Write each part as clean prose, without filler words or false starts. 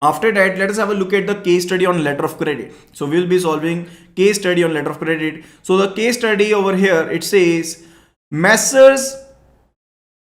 After that, let us have a look at the case study on letter of credit. So we will be solving case study on letter of credit. So the case study over here, it says Messrs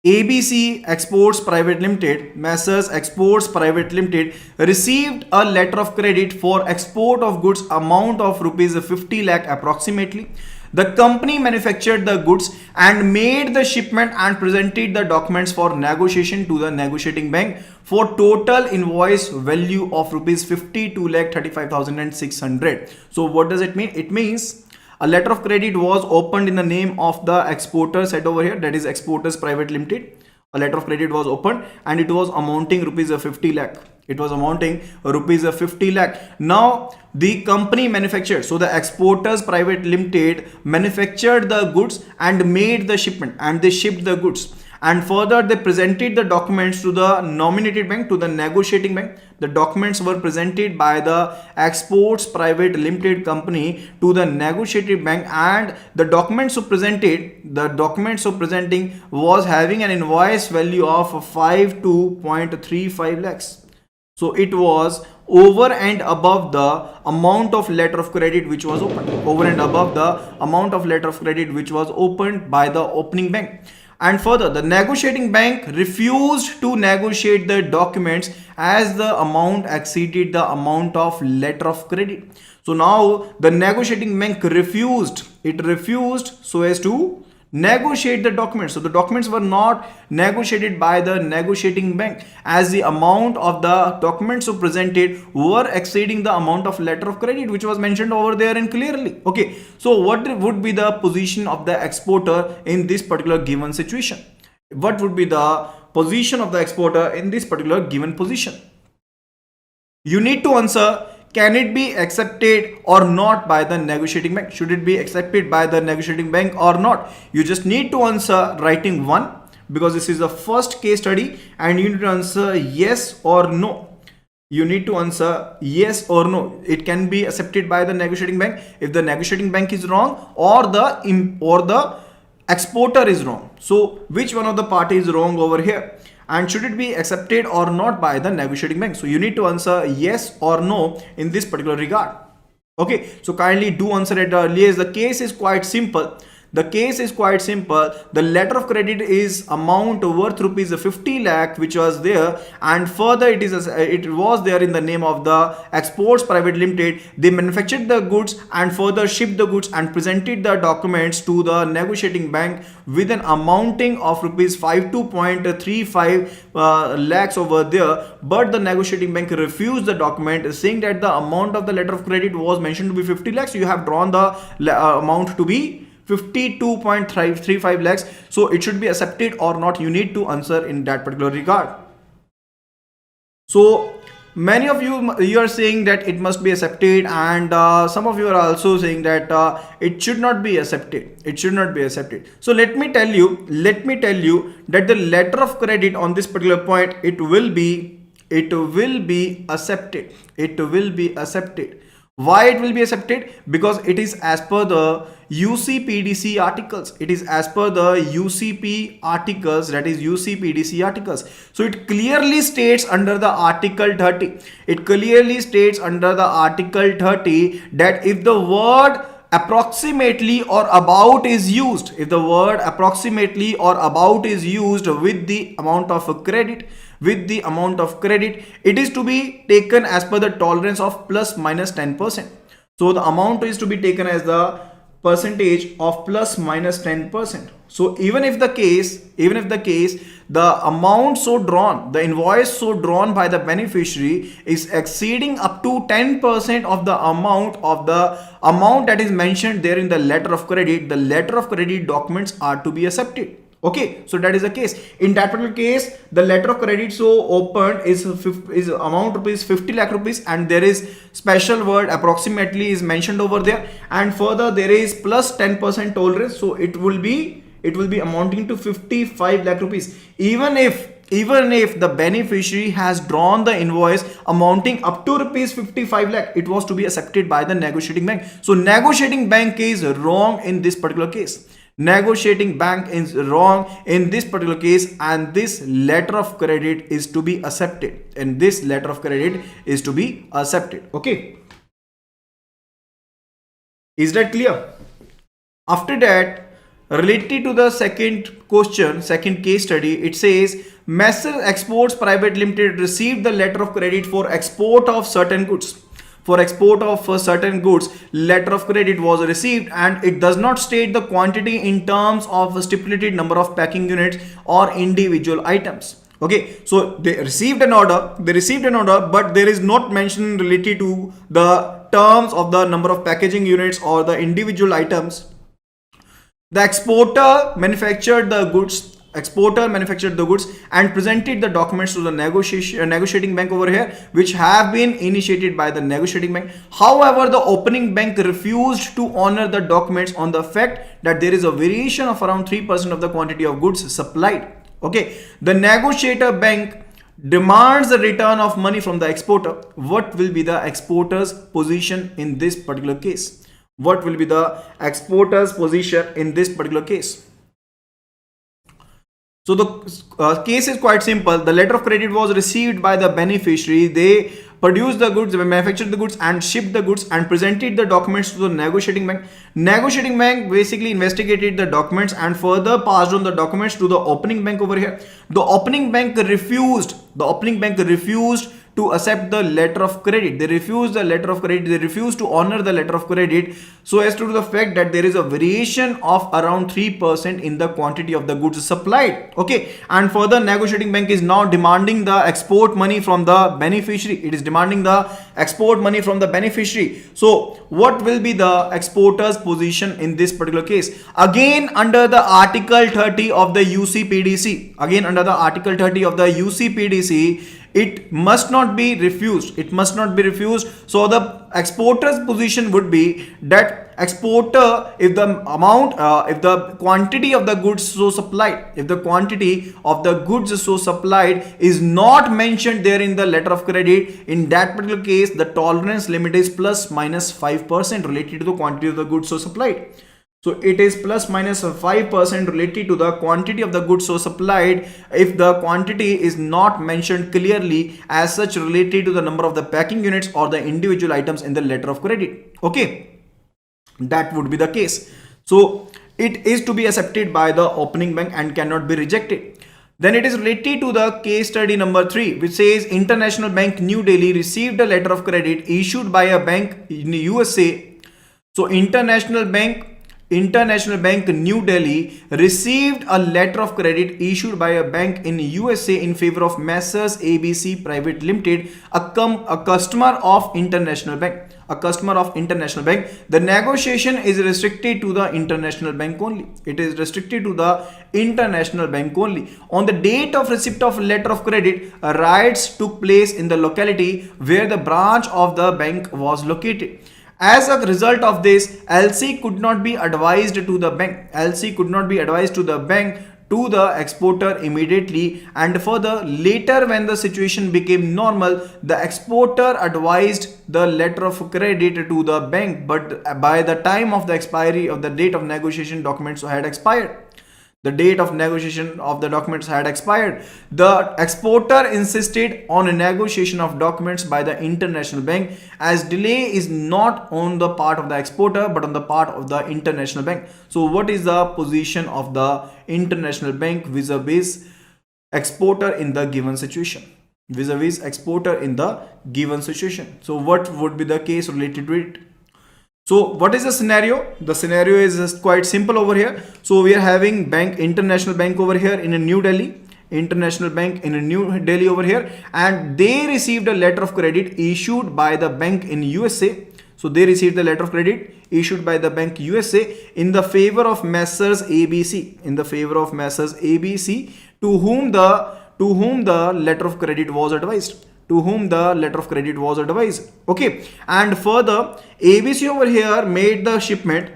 ABC Exports Private Limited, Messrs Exports Private Limited received a letter of credit for export of goods amount of rupees 50 lakh approximately. The company manufactured the goods and made the shipment and presented the documents for negotiation to the negotiating bank for total invoice value of rupees 52 lakh 35,600. So what does it mean? It means a letter of credit was opened in the name of the exporter set over here, that is Exporters Private Limited. A letter of credit was opened and it was amounting rupees 50 lakh. It was amounting rupees 50 lakh. Now the company manufactured, so the Exporters Private Limited manufactured the goods and made the shipment, and they shipped the goods, and further they presented the documents to the nominated bank, to the negotiating bank. The documents were presented by the Exports Private Limited company to the negotiating bank, and the documents of presenting was having an invoice value of 52.35 lakhs. So it was over and above the amount of letter of credit which was opened, over and above the amount of letter of credit which was opened by the opening bank. And further, the negotiating bank refused to negotiate the documents as the amount exceeded the amount of letter of credit. So now the negotiating bank refused so as to negotiate the documents. So the documents were not negotiated by the negotiating bank, as the amount of the documents presented were exceeding the amount of letter of credit which was mentioned over there and clearly. Okay, so what would be the position of the exporter in this particular given situation? What would be the position of the exporter in this particular given position? You need to answer, can it be accepted or not by the negotiating bank? Should it be accepted by the negotiating bank or not? You just need to answer writing 1, because this is the first case study, and you need to answer yes or no. You need to answer yes or no. It can be accepted by the negotiating bank if the negotiating bank is wrong, or the exporter is wrong. So which one of the party is wrong over here? And should it be accepted or not by the negotiating bank? So you need to answer yes or no in this particular regard. Okay, so kindly do answer it early, as the case is quite simple. The case is quite simple. The letter of credit is amount worth rupees 50 lakh which was there, and further it was there in the name of the Exports Private Limited. They manufactured the goods and further shipped the goods and presented the documents to the negotiating bank with an amounting of rupees 52.35 lakhs over there. But the negotiating bank refused the document, saying that the amount of the letter of credit was mentioned to be 50 lakhs. So you have drawn the amount to be 52.35 lakhs. So it should be accepted or not. You need to answer in that particular regard. So many of you are saying that it must be accepted, and some of you are also saying that it should not be accepted. It should not be accepted. So let me tell you that the letter of credit on this particular point, it will be accepted. It will be accepted. Why it will be accepted? Because it is as per the UCPDC articles. It is as per the UCP articles, that is UCPDC articles. So it clearly states under the Article 30. It clearly states under the Article 30 that if the word approximately or about is used, if the word approximately or about is used with the amount of credit, it is to be taken as per the tolerance of plus minus 10%. So the amount is to be taken as the percentage of plus minus 10%. So even if the case, the amount so drawn, the invoice so drawn by the beneficiary is exceeding up to 10% of the amount that is mentioned there in the letter of credit, the letter of credit documents are to be accepted. Okay, so that is the case. In that particular case, the letter of credit so opened is amount rupees 50 lakh rupees, and there is special word approximately is mentioned over there, and further there is plus 10% tolerance. So it will be amounting to 55 lakh rupees. Even if the beneficiary has drawn the invoice amounting up to rupees 55 lakh, it was to be accepted by the negotiating bank. So negotiating bank is wrong in this particular case. negotiating bank is wrong in this particular case, and this letter of credit is to be accepted, and this letter of credit is to be accepted. Okay, is that clear? After that, related to the second question, second case study, it says Messrs Exports Private Limited received the letter of credit for export of certain goods. For export of certain goods, letter of credit was received, and it does not state the quantity in terms of a stipulated number of packing units or individual items. Okay, so they received an order, but there is not mention related to the terms of the number of packaging units or the individual items. The exporter manufactured the goods and presented the documents to the negotiating bank over here, which have been initiated by the negotiating bank. However, the opening bank refused to honor the documents on the fact that there is a variation of around 3% of the quantity of goods supplied. Okay, the negotiator bank demands the return of money from the exporter. What will be the exporter's position in this particular case? What will be the exporter's position in this particular case? So the case is quite simple. The letter of credit was received by the beneficiary. They produced the goods, manufactured the goods and shipped the goods and presented the documents to the negotiating bank. Negotiating bank basically investigated the documents and further passed on the documents to the opening bank over here. The opening bank refused to accept the letter of credit. They refused the letter of credit. They refused to honor the letter of credit so as to the fact that there is a variation of around 3% in the quantity of the goods supplied. Okay, and further negotiating bank is now demanding the export money from the beneficiary. It is demanding the export money from the beneficiary. So what will be the exporter's position in this particular case? Again, under the Article 30 of the UCPDC, it must not be refused. So the exporter's position would be that exporter, if the quantity of the goods so supplied, is not mentioned there in the letter of credit, in that particular case, the tolerance limit is plus minus 5% related to the quantity of the goods so supplied. So it is plus minus 5% related to the quantity of the goods so supplied if the quantity is not mentioned clearly as such related to the number of the packing units or the individual items in the letter of credit. Okay, that would be the case. So it is to be accepted by the opening bank and cannot be rejected. Then it is related to the case study number 3, which says International Bank New Delhi received a letter of credit issued by a bank in the USA. So International Bank New Delhi received a letter of credit issued by a bank in USA in favor of Messrs ABC Private Limited, a customer of International Bank. The negotiation is restricted to the International Bank only. On the date of receipt of letter of credit, riots took place in the locality where the branch of the bank was located. As a result of this, LC could not be advised to the bank to the exporter immediately, and further later when the situation became normal, the exporter advised the letter of credit to the bank, but by the time of the expiry of the date of negotiation, documents had expired. The date of negotiation of the documents had expired. The exporter insisted on a negotiation of documents by the International Bank, as delay is not on the part of the exporter but on the part of the International Bank. So what is the position of the International Bank vis-a-vis exporter in the given situation? So what would be the case related to it? So what is the scenario? The scenario is just quite simple over here. So we are having International Bank over here in New Delhi, over here, and they received a letter of credit issued by the bank in USA. So they received the letter of credit issued by the bank USA in the favor of Messrs ABC, to whom the letter of credit was advised. Okay, and further ABC over here made the shipment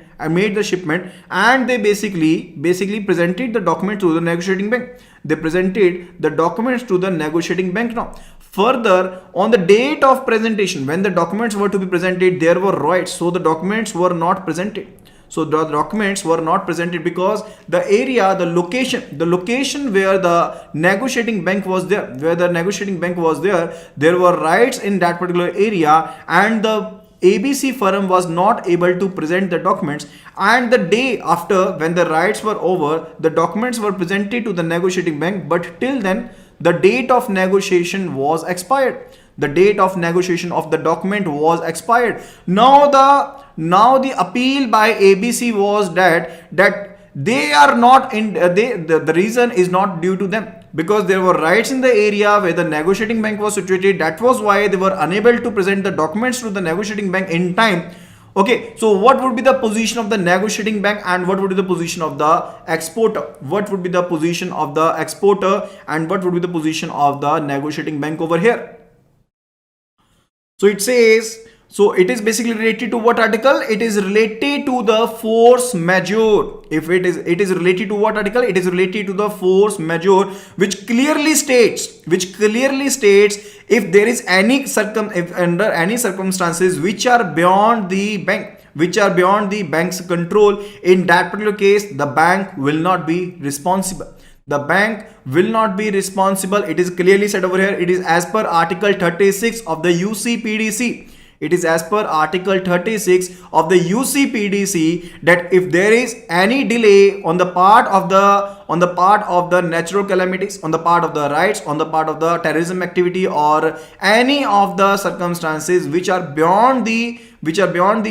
and they basically presented the document to the negotiating bank. Now further, on the date of presentation, when the documents were to be presented, there were riots, so the documents were not presented. So the documents were not presented because the area, the location where the negotiating bank was there, there were rights in that particular area, and the ABC firm was not able to present the documents, and the day after, when the rights were over, the documents were presented to the negotiating bank, but till then the date of negotiation was expired. The date of negotiation of the document was expired. Now the appeal by ABC was that they are not in the reason is not due to them, because there were rights in the area where the negotiating bank was situated. That was why they were unable to present the documents to the negotiating bank in time. Okay, so what would be the position of the negotiating bank, and what would be the position of the exporter? What would be the position of the exporter, and what would be the position of the negotiating bank over here? So it says, so it is basically related to what article? It is related to the force majeure. If it is related to what article? It is related to the force majeure, which clearly states if there is any if under any circumstances which are beyond the bank's control, in that particular case the bank will not be responsible. The bank will not be responsible. It is clearly said over here. It is as per Article 36 of the UCPDC. It is as per Article 36 of the UCPDC that if there is any delay on the part of the natural calamities, on the part of the rights, on the part of the terrorism activity, or any of the circumstances which are beyond the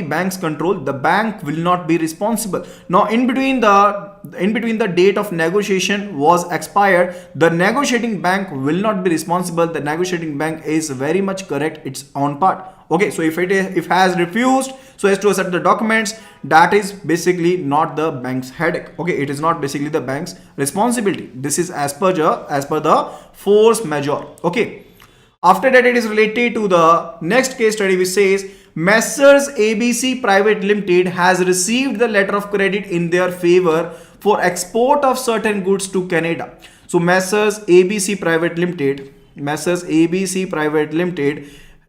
bank's control, the bank will not be responsible. Now in between the date of negotiation was expired, the negotiating bank will not be responsible. The negotiating bank is very much correct its own part. Okay, so if it has refused so as to accept the documents, that is basically not the bank's headache. Okay, it is not basically the bank's responsibility. This is as per the force majeure. Okay, after that it is related to the next case study, which says Messrs ABC Private Limited has received the letter of credit in their favor for export of certain goods to Canada. So Messrs ABC Private Limited,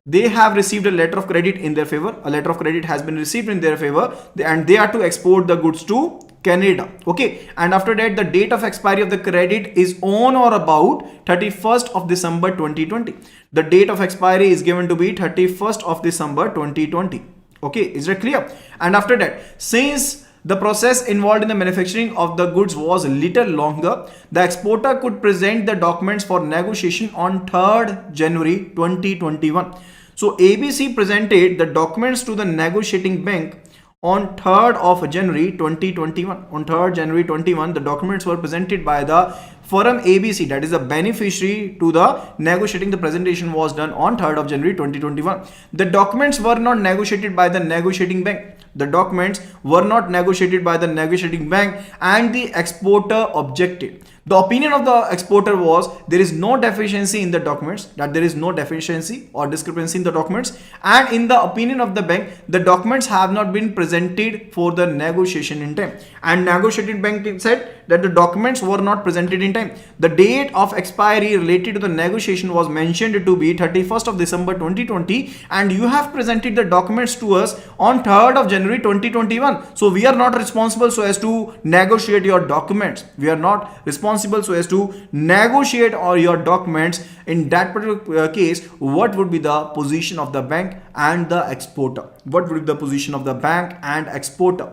they have received a letter of credit in their favor. A letter of credit has been received in their favor, and they are to export the goods to Canada. Okay, and after that the date of expiry of the credit is on or about 31st of December 2020. The date of expiry is given to be 31st of December 2020. Okay, is that clear? And after that, since the process involved in the manufacturing of the goods was a little longer, the exporter could present the documents for negotiation on 3rd January 2021. So ABC presented the documents to the negotiating bank on 3rd of January 2021. On 3rd January 21, the documents were presented by the firm ABC, that is the beneficiary to the negotiating. The presentation was done on 3rd of January 2021. The documents were not negotiated by the negotiating bank. The documents were not negotiated by the negotiating bank, and the exporter objected. The opinion of the exporter was there is no deficiency in the documents, that there is no deficiency or discrepancy in the documents, and in the opinion of the bank, the documents have not been presented for the negotiation in time. And negotiating bank said that the documents were not presented in time. The date of expiry related to the negotiation was mentioned to be 31st of December 2020, and you have presented the documents to us on 3rd of January 2021. So we are not responsible so as to negotiate your documents. We are not responsible so as to negotiate all your documents. In that particular case, what would be the position of the bank and the exporter? What would be the position of the bank and exporter?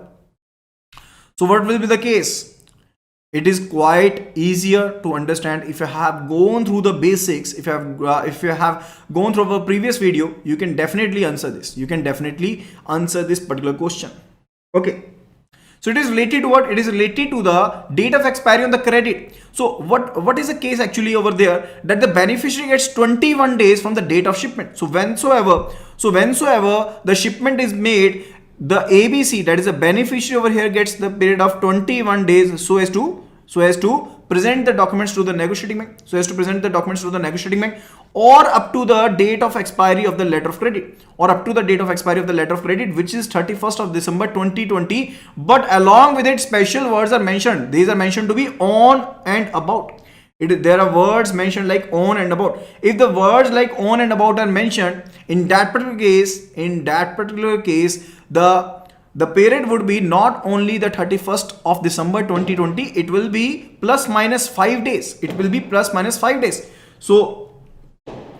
So what will be the case? It is quite easier to understand if you have gone through the basics. If you have gone through our previous video, you can definitely answer this. You can definitely answer this particular question. Okay. So it is related to what? It is related to the date of expiry on the credit. So what is the case actually over there? That the beneficiary gets 21 days from the date of shipment. So whensoever the shipment is made, the ABC, that is a beneficiary over here, gets the period of 21 days so as to present the documents to the negotiating bank, or up to the date of expiry of the letter of credit, which is 31st of December 2020. But along with it, special words are mentioned. These are mentioned to be on and about. There are words mentioned like on and about. If the words like on and about are mentioned, in that particular case, the period would be not only the 31st of December 2020, it will be plus minus 5 days. It will be plus minus 5 days. So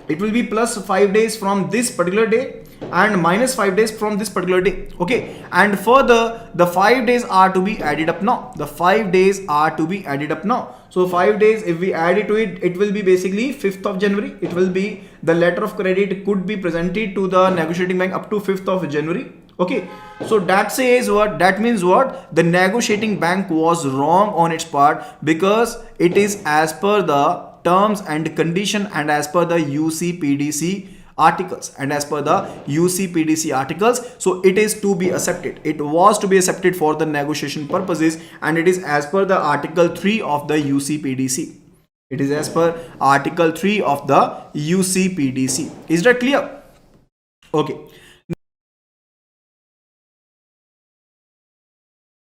it will be plus 5 days from this particular day and minus 5 days from this particular day. Okay, and further the 5 days are to be added up now. The 5 days are to be added up now. So 5 days, if we add it to it, it will be basically 5th of January. It will be the letter of credit could be presented to the negotiating bank up to 5th of January. Okay, so that says what? That means what? The negotiating bank was wrong on its part, because it is as per the terms and condition and as per the UCPDC articles, and as per the UCPDC articles, so it is to be accepted. It was to be accepted for the negotiation purposes, and it is as per the article 3 of the UCPDC. It is as per article 3 of the UCPDC. Is that clear? Okay.